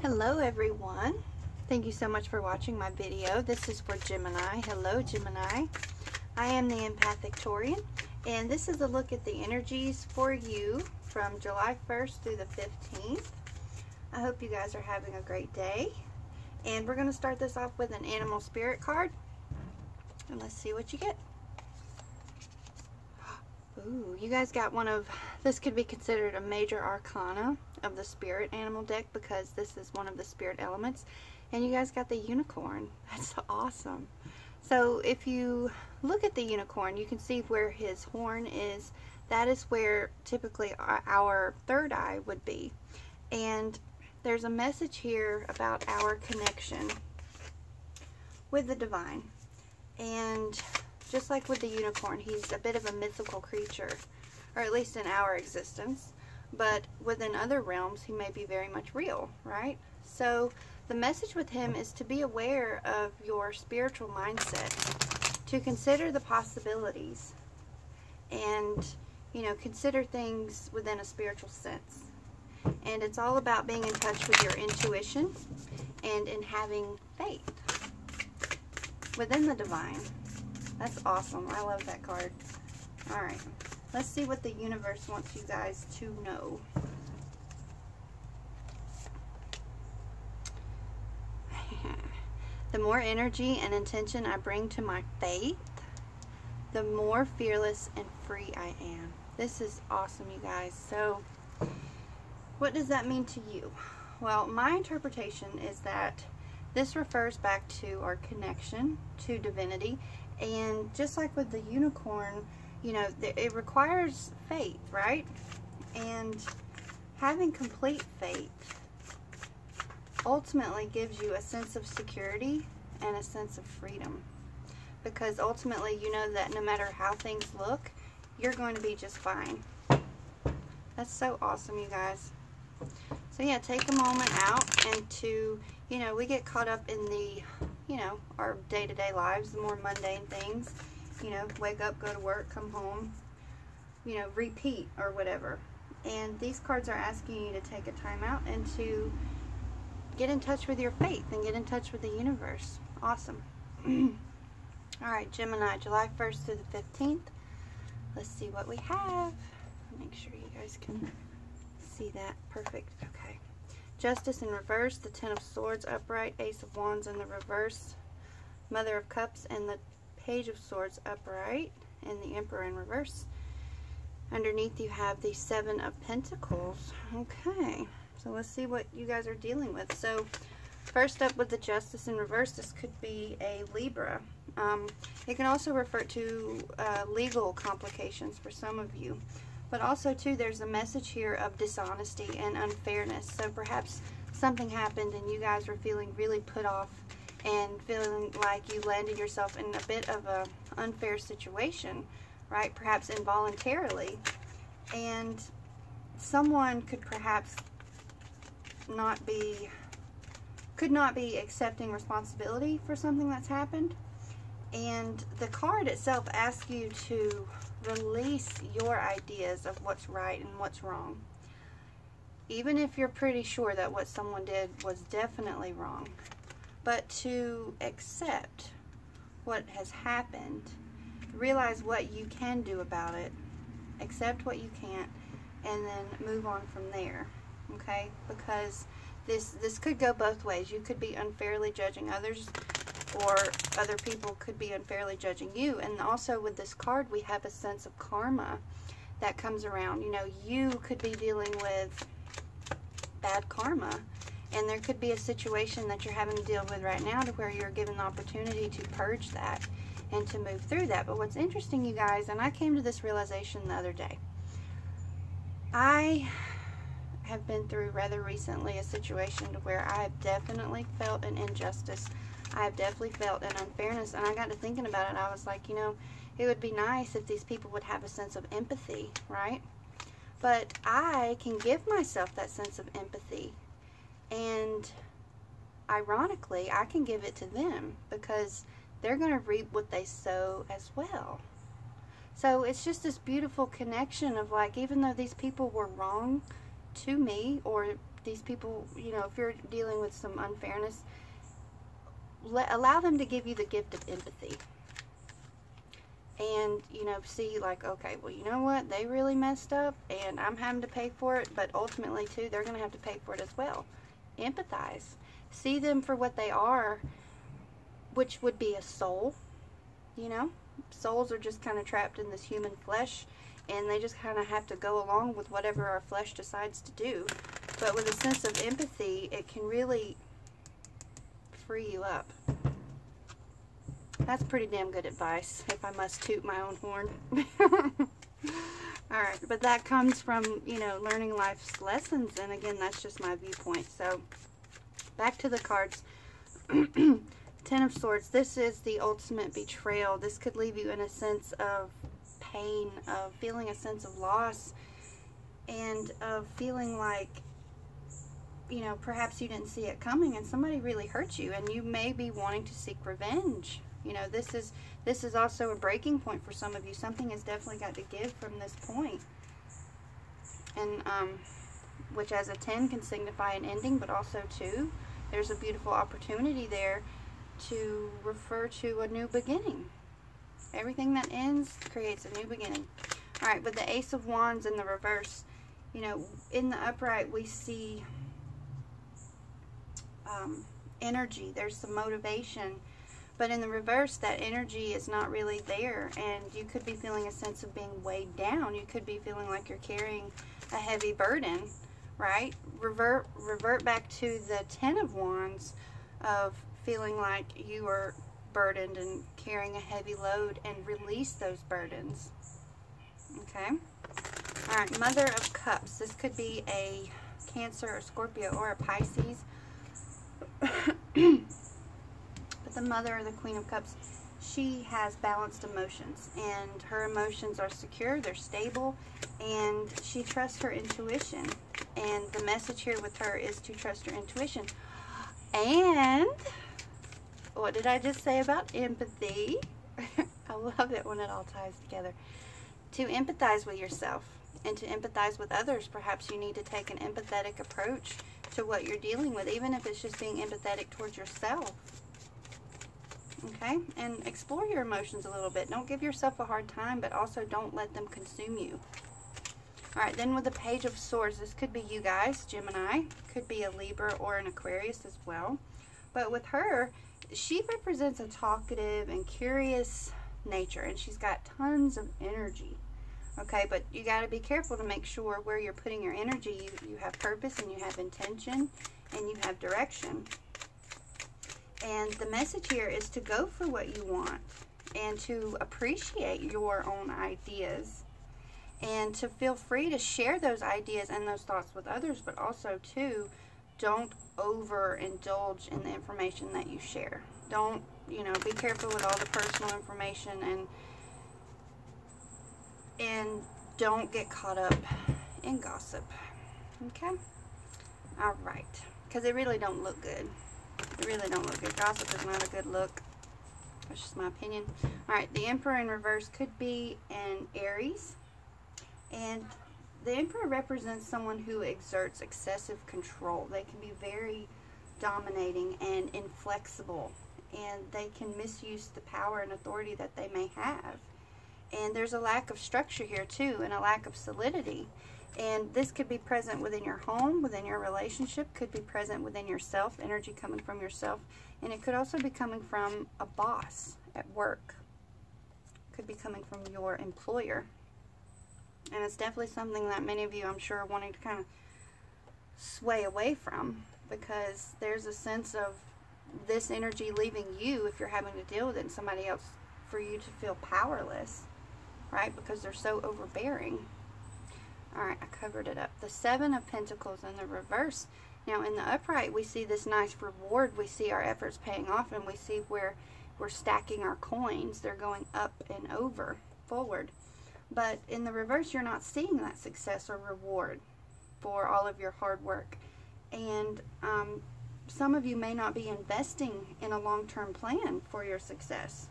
Hello everyone. Thank you so much for watching my video. This is for Gemini. Hello Gemini. I am the Empathic Taurian, and this is a look at the energies for you from July 1st through the 15th. I hope you guys are having a great day. And we're going to start this off with an animal spirit card. And let's see what you get. Ooh, you guys got one of, this could be considered a major arcana of the spirit animal deck because this is one of the spirit elements. And you guys got the unicorn. That's awesome. So if you look at the unicorn, you can see where his horn is. That is where typically our third eye would be. And there's a message here about our connection with the divine. And just like with the unicorn, he's a bit of a mythical creature, or at least in our existence. But within other realms, he may be very much real, right? So the message with him is to be aware of your spiritual mindset, to consider the possibilities, and, you know, consider things within a spiritual sense. And it's all about being in touch with your intuition and in having faith within the divine. That's awesome. I love that card. Alright, let's see what the universe wants you guys to know. The more energy and intention I bring to my faith, the more fearless and free I am. This is awesome, you guys. So, what does that mean to you? Well, my interpretation is that this refers back to our connection to divinity. And just like with the unicorn, you know, it requires faith, right? And having complete faith ultimately gives you a sense of security and a sense of freedom. Because ultimately, you know that no matter how things look, you're going to be just fine. That's so awesome, you guys. So yeah, take a moment out and to, you know, we get caught up in the, you know, our day-to-day lives, the more mundane things, you know, wake up, go to work, come home, you know, repeat or whatever. And these cards are asking you to take a time out and to get in touch with your faith and get in touch with the universe. Awesome. Alright, Gemini, July 1st through the 15th. Let's see what we have. Make sure you guys can see that. Perfect. Okay. Justice in reverse, the Ten of Swords upright, Ace of Wands in the reverse, Mother of Cups, and the Page of Swords upright, and the Emperor in reverse. Underneath you have the Seven of Pentacles. Okay, so let's see what you guys are dealing with. So first up with the Justice in reverse, this could be a Libra. It can also refer to legal complications for some of you. But also, too, there's a message here of dishonesty and unfairness. So perhaps something happened and you guys were feeling really put off and feeling like you landed yourself in a bit of an unfair situation, right? Perhaps involuntarily. And someone could perhaps could not be accepting responsibility for something that's happened. And the card itself asks you to release your ideas of what's right and what's wrong. Even if you're pretty sure that what someone did was definitely wrong. But to accept what has happened, realize what you can do about it, accept what you can't, and then move on from there. Okay? Because this could go both ways. You could be unfairly judging others, or other people could be unfairly judging you. And also with this card, we have a sense of karma that comes around. You know, you could be dealing with bad karma, and there could be a situation that you're having to deal with right now to where you're given the opportunity to purge that and to move through that. But what's interesting, you guys, and I came to this realization the other day, I have been through rather recently a situation to where I have definitely felt an injustice. I have definitely felt an unfairness, and I got to thinking about it. I was like, you know, it would be nice if these people would have a sense of empathy, right? But I can give myself that sense of empathy, and ironically, I can give it to them because they're going to reap what they sow as well. So it's just this beautiful connection of like, even though these people were wrong to me or these people, you know, if you're dealing with some unfairness, allow them to give you the gift of empathy. And, you know, see like, okay, well, you know what? They really messed up and I'm having to pay for it, but ultimately, too, they're going to have to pay for it as well. Empathize. See them for what they are, which would be a soul, you know? Souls are just kind of trapped in this human flesh, and they just kind of have to go along with whatever our flesh decides to do. But with a sense of empathy, it can really free you up. That's pretty damn good advice, if I must toot my own horn. Alright, but that comes from, you know, learning life's lessons, and again, that's just my viewpoint. So, back to the cards. 10 of Swords. This is the ultimate betrayal. This could leave you in a sense of pain, of feeling a sense of loss, and of feeling like, you know, perhaps you didn't see it coming and somebody really hurt you, and you may be wanting to seek revenge. You know, this is also a breaking point for some of you. Something has definitely got to give from this point. And, which as a 10 can signify an ending, but also too, there's a beautiful opportunity there to refer to a new beginning. Everything that ends creates a new beginning. Alright, with the Ace of Wands in the reverse, you know, in the upright we see energy. There's some motivation. But in the reverse, that energy is not really there, and you could be feeling a sense of being weighed down. You could be feeling like you're carrying a heavy burden, right? Revert back to the 10 of Wands of feeling like you are burdened and carrying a heavy load, and release those burdens. Okay? Alright, Mother of Cups. This could be a Cancer or Scorpio or a Pisces. But the Mother or the Queen of Cups, she has balanced emotions, and her emotions are secure, they're stable, and she trusts her intuition. And the message here with her is to trust her intuition. And what did I just say about empathy? I love it when it all ties together. To empathize with yourself and to empathize with others. Perhaps you need to take an empathetic approach to what you're dealing with, even if it's just being empathetic towards yourself. Okay? And explore your emotions a little bit. Don't give yourself a hard time, but also don't let them consume you. Alright, then with the Page of Swords, this could be you guys, Gemini. Could be a Libra or an Aquarius as well. But with her, she represents a talkative and curious nature, and she's got tons of energy. Okay, but you got to be careful to make sure where you're putting your energy, you have purpose and you have intention and you have direction. And the message here is to go for what you want and to appreciate your own ideas and to feel free to share those ideas and those thoughts with others, but also too, don't overindulge in the information that you share. Don't, you know, be careful with all the personal information, and don't get caught up in gossip. Okay? Alright. Because it really don't look good. It really don't look good. Gossip is not a good look. That's just my opinion. Alright, the Emperor in reverse could be an Aries. And the Emperor represents someone who exerts excessive control. They can be very dominating and inflexible. And they can misuse the power and authority that they may have. And there's a lack of structure here too, and a lack of solidity. And this could be present within your home, within your relationship, could be present within yourself, energy coming from yourself. And it could also be coming from a boss at work. Could be coming from your employer. And it's definitely something that many of you, I'm sure, are wanting to kind of sway away from, because there's a sense of this energy leaving you if you're having to deal with it, and somebody else, for you to feel powerless, right? Because they're so overbearing. Alright, I covered it up. The Seven of Pentacles in the reverse. Now, in the upright, we see this nice reward. We see our efforts paying off, and we see where we're stacking our coins. They're going up and over, forward. But in the reverse, you're not seeing that success or reward for all of your hard work. And some of you may not be investing in a long-term plan for your success.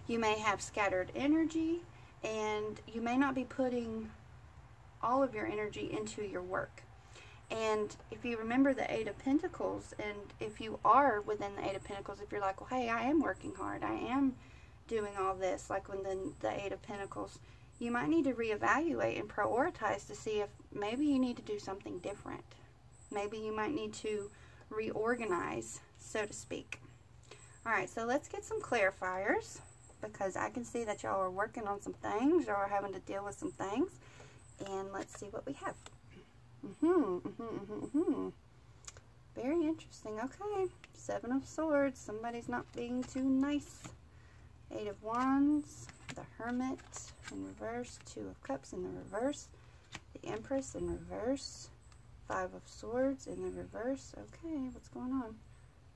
You may have scattered energy, and you may not be putting all of your energy into your work. And if you remember the Eight of Pentacles, and if you are within the Eight of Pentacles, if you're like, well, hey, I am working hard, I am doing all this, like when the Eight of Pentacles, you might need to reevaluate and prioritize to see if maybe you need to do something different. Maybe you might need to reorganize, so to speak. All right, so let's get some clarifiers, because I can see that y'all are working on some things, y'all are having to deal with some things, and let's see what we have. Very interesting. Okay, Seven of Swords. Somebody's not being too nice. Eight of Wands. The Hermit in reverse. Two of Cups in the reverse. The Empress in reverse. Five of Swords in the reverse. Okay, what's going on?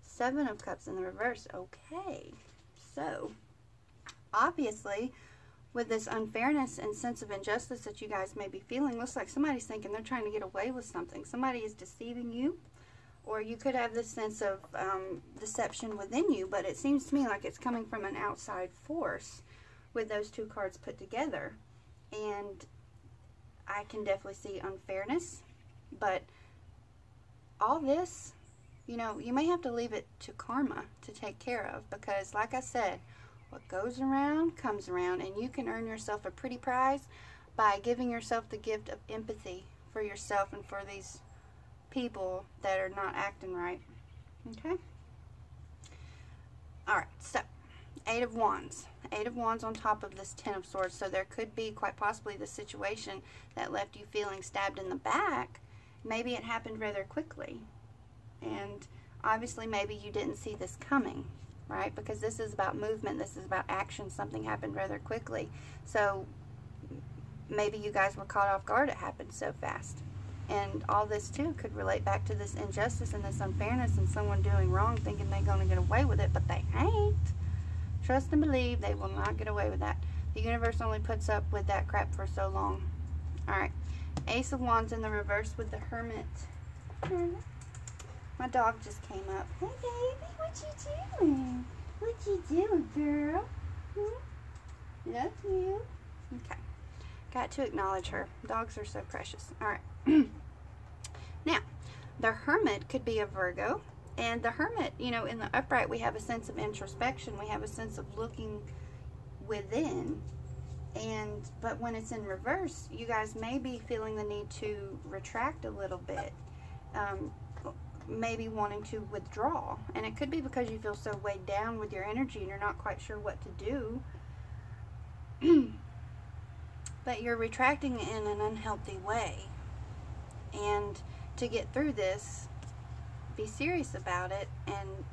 Seven of Cups in the reverse. Okay, so obviously, with this unfairness and sense of injustice that you guys may be feeling, looks like somebody's thinking they're trying to get away with something. Somebody is deceiving you, or you could have this sense of deception within you, but it seems to me like it's coming from an outside force with those two cards put together. And I can definitely see unfairness, but all this, you know, you may have to leave it to karma to take care of, because like I said, what goes around comes around, and you can earn yourself a pretty prize by giving yourself the gift of empathy for yourself and for these people that are not acting right. Okay? Alright, so Eight of Wands. Eight of Wands on top of this Ten of Swords. So there could be quite possibly the situation that left you feeling stabbed in the back. Maybe it happened rather quickly. And obviously maybe you didn't see this coming. Right? Because this is about movement. This is about action. Something happened rather quickly. So maybe you guys were caught off guard. It happened so fast. And all this too could relate back to this injustice and this unfairness and someone doing wrong thinking they're going to get away with it, but they ain't. Trust and believe they will not get away with that. The universe only puts up with that crap for so long. Alright. Ace of Wands in the reverse with the Hermit. My dog just came up. Hey baby, what you doing? What you doing, girl? Love you. Okay. Got to acknowledge her. Dogs are so precious. Alright. Now, the Hermit could be a Virgo. And the Hermit, you know, in the upright we have a sense of introspection. We have a sense of looking within. But when it's in reverse, you guys may be feeling the need to retract a little bit. Maybe wanting to withdraw, and it could be because you feel so weighed down with your energy and you're not quite sure what to do. But you're retracting in an unhealthy way, and to get through this, be serious about it and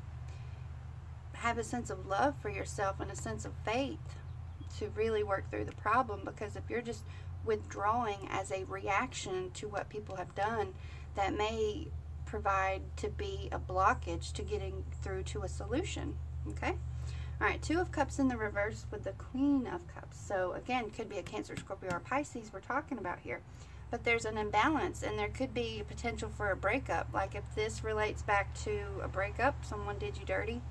have a sense of love for yourself and a sense of faith to really work through the problem. Because if you're just withdrawing as a reaction to what people have done, that may provide to be a blockage to getting through to a solution. Okay? Alright, Two of Cups in the reverse with the Queen of Cups. So again, could be a Cancer, Scorpio, or Pisces we're talking about here. But there's an imbalance, and there could be potential for a breakup. Like if this relates back to a breakup, someone did you dirty,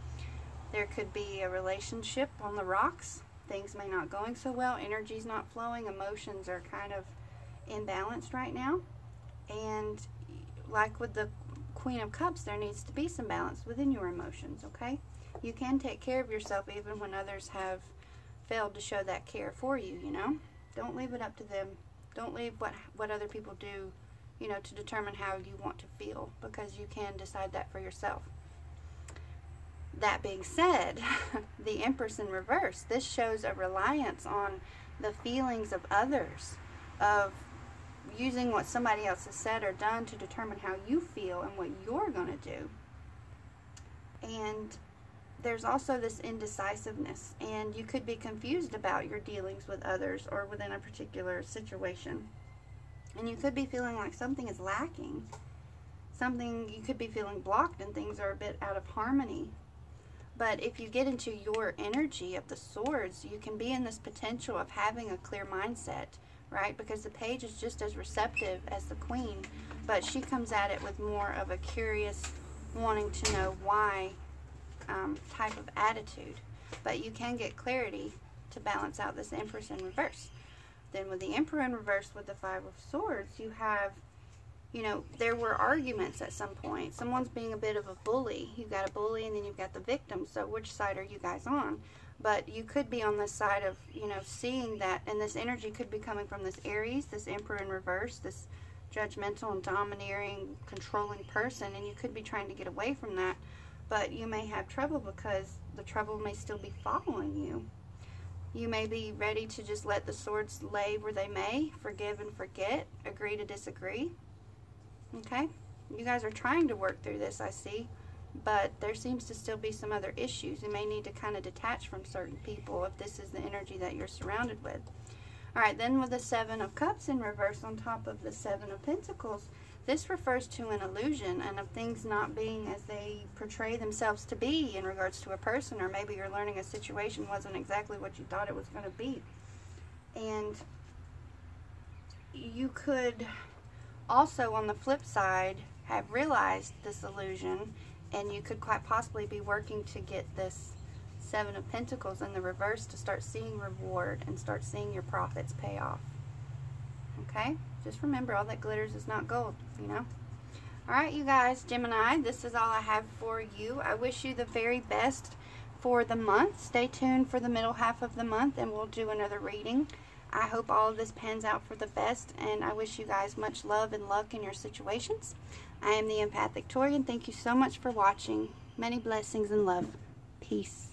there could be a relationship on the rocks. Things may not going so well, energy's not flowing, emotions are kind of imbalanced right now. And like with the Queen of Cups, there needs to be some balance within your emotions, okay? You can take care of yourself even when others have failed to show that care for you, you know? Don't leave it up to them. Don't leave what other people do, you know, to determine how you want to feel, because you can decide that for yourself. That being said, the Empress in reverse, this shows a reliance on the feelings of others, of using what somebody else has said or done to determine how you feel and what you're going to do. And there's also this indecisiveness, and you could be confused about your dealings with others or within a particular situation. And you could be feeling like something is lacking. You could be feeling blocked and things are a bit out of harmony. But if you get into your energy of the swords, you can be in this potential of having a clear mindset, right? Because the page is just as receptive as the queen, but she comes at it with more of a curious, wanting to know why type of attitude. But you can get clarity to balance out this Empress in reverse. Then with the Emperor in reverse with the Five of Swords, you have you know, there were arguments at some point. Someone's being a bit of a bully. You've got a bully and then you've got the victim. So which side are you guys on? But you could be on this side of, you know, seeing that, and this energy could be coming from this Aries, this Emperor in reverse, this judgmental and domineering, controlling person, and you could be trying to get away from that. But you may have trouble because the trouble may still be following you. You may be ready to just let the swords lay where they may, forgive and forget, agree to disagree. Okay? You guys are trying to work through this, I see, but there seems to still be some other issues. You may need to kind of detach from certain people if this is the energy that you're surrounded with. All right, then with the Seven of Cups in reverse on top of the Seven of Pentacles, this refers to an illusion and of things not being as they portray themselves to be in regards to a person, or maybe you're learning a situation wasn't exactly what you thought it was going to be. And you could also, on the flip side, have realized this illusion, and you could quite possibly be working to get this Seven of Pentacles in the reverse to start seeing reward and start seeing your profits pay off. Okay? Just remember, all that glitters is not gold, you know? Alright, you guys, Gemini, this is all I have for you. I wish you the very best for the month. Stay tuned for the middle half of the month, and we'll do another reading. I hope all of this pans out for the best, and I wish you guys much love and luck in your situations. I am the Empathic Tori, and thank you so much for watching. Many blessings and love. Peace.